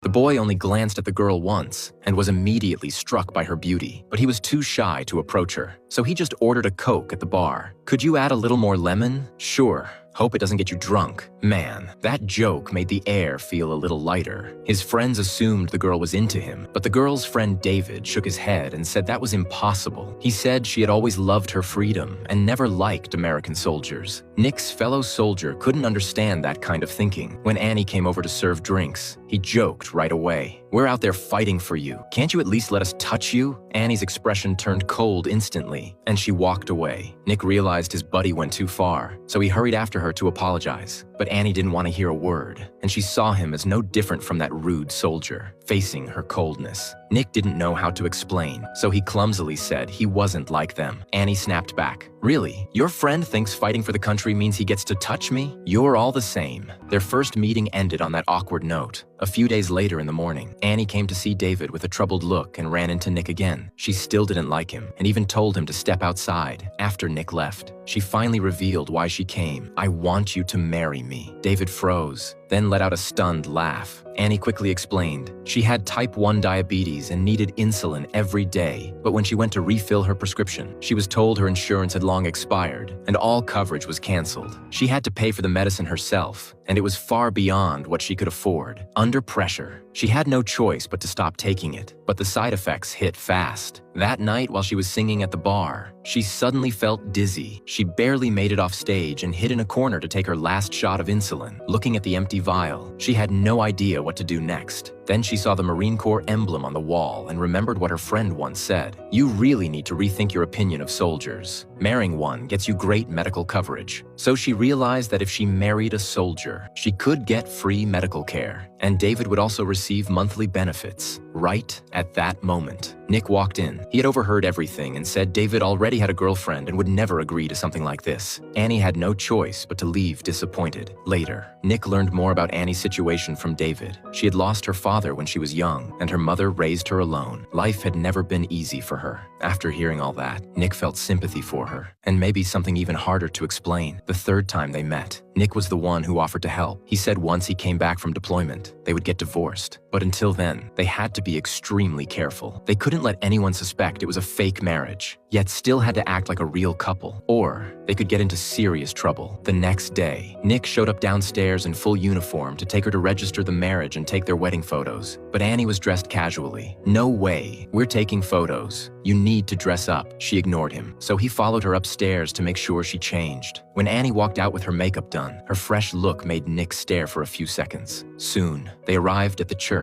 The boy only glanced at the girl once and was immediately struck by her beauty, but he was too shy to approach her, so he just ordered a Coke at the bar. "Could you add a little more lemon?" "Sure. Hope it doesn't get you drunk." Man, that joke made the air feel a little lighter. His friends assumed the girl was into him, but the girl's friend David shook his head and said that was impossible. He said she had always loved her freedom and never liked American soldiers. Nick's fellow soldier couldn't understand that kind of thinking. When Annie came over to serve drinks, he joked right away. "We're out there fighting for you. Can't you at least let us touch you?" Annie's expression turned cold instantly, and she walked away. Nick realized his buddy went too far, so he hurried after her to apologize. But Annie didn't want to hear a word, and she saw him as no different from that rude soldier, facing her coldness. Nick didn't know how to explain, so he clumsily said he wasn't like them. Annie snapped back. "Really? Your friend thinks fighting for the country means he gets to touch me? You're all the same." Their first meeting ended on that awkward note. A few days later in the morning, Annie came to see David with a troubled look and ran into Nick again. She still didn't like him, and even told him to step outside after Nick left. She finally revealed why she came. "I want you to marry me." David froze, then let out a stunned laugh. Annie quickly explained. She had type 1 diabetes and needed insulin every day, but when she went to refill her prescription, she was told her insurance had long expired and all coverage was canceled. She had to pay for the medicine herself, and it was far beyond what she could afford. Under pressure, she had no choice but to stop taking it, but the side effects hit fast. That night, while she was singing at the bar, she suddenly felt dizzy. She barely made it off stage and hid in a corner to take her last shot of insulin. Looking at the empty vial, she had no idea what to do next. Then she saw the Marine Corps emblem on the wall and remembered what her friend once said. "You really need to rethink your opinion of soldiers. Marrying one gets you great medical coverage." So she realized that if she married a soldier, she could get free medical care, and David would also receive monthly benefits. Right at that moment, Nick walked in. He had overheard everything and said David already had a girlfriend and would never agree to something like this. Annie had no choice but to leave disappointed. Later, Nick learned more about Annie's situation from David. She had lost her father when she was young, and her mother raised her alone. Life had never been easy for her. After hearing all that, Nick felt sympathy for her, and maybe something even harder to explain. The third time they met, Nick was the one who offered to help. He said once he came back from deployment, they would get divorced. But until then, they had to be extremely careful. They couldn't let anyone suspect it was a fake marriage, yet still had to act like a real couple, or they could get into serious trouble. The next day, Nick showed up downstairs in full uniform to take her to register the marriage and take their wedding photos. But Annie was dressed casually. "No way, we're taking photos. You need to dress up." She ignored him, so he followed her upstairs to make sure she changed. When Annie walked out with her makeup done, her fresh look made Nick stare for a few seconds. Soon, they arrived at the church.